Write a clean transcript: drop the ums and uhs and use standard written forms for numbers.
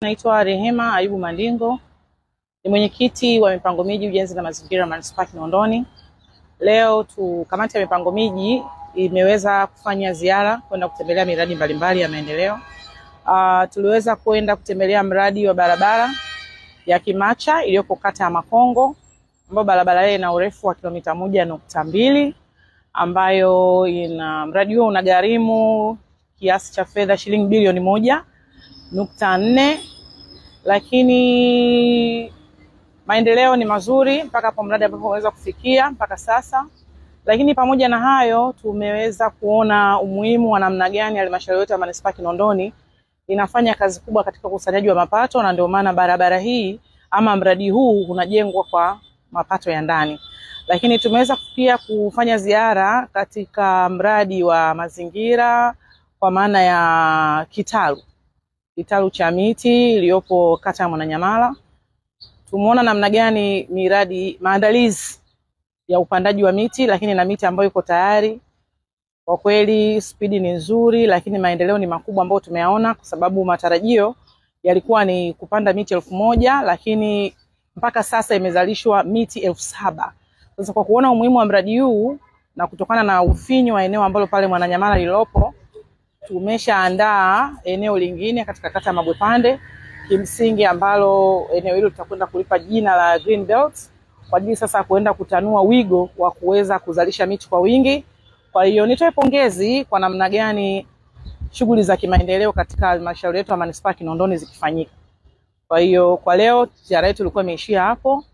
Naitwa Rehema Ayubu Mandingo, ni mwenyekiti wa mipango miji ujenzi na mazingira Manispaa Kinondoni. Leo kamati ya mipango miji imeweza kufanya ziara kwenda kutembelea miradi mbalimbali ya maendeleo. Tuliweza kwenda kutembelea mradi wa barabara ya Kimacha iliyopo kata ya Makongo, ambayo barabara ile ina urefu wa kilomita 1.2, ambayo mradi huo unagharimu kiasi cha fedha shilingi bilioni 1.4, lakini maendeleo ni mazuri mpaka hapo mradi ambapo umeweza kufikia mpaka sasa. Lakini pamoja na hayo, tumeweza kuona umuhimu wa namna gani halmashauri yote ya Manispaa Kinondoni inafanya kazi kubwa katika ukusanyaji wa mapato, na ndio maana barabara hii ama mradi huu unajengwa kwa mapato ya ndani. Lakini tumeweza pia kufanya ziara katika mradi wa mazingira kwa maana ya kitalu cha miti iliyopo kata ya Mwananyamala. Tumeona namna gani maandalizi ya upandaji wa miti, lakini na miti ambayo iko tayari. Kwa kweli spidi ni nzuri, lakini maendeleo ni makubwa ambayo tumeyaona, kwa sababu matarajio yalikuwa ni kupanda miti 1000, lakini mpaka sasa imezalishwa miti 7000. Sasa kwa kuona umuhimu wa mradi huu na kutokana na ufinyu wa eneo ambalo pale Mwananyamala lilopo, tumeshaandaa eneo lingine katika kata ya Mabwepande kimsingi, ambalo eneo hilo tutakwenda kulipa jina la Green Belt kwa ajili sasa kuenda kutanua wigo wa kuweza kuzalisha miti kwa wingi. Kwa hiyo nitoe pongezi kwa namna gani shughuli za kimaendeleo katika halmashauri yetu ya Manispaa Kinondoni zikifanyika. Kwa hiyo kwa leo ziara yetu ilikuwa imeishia hapo.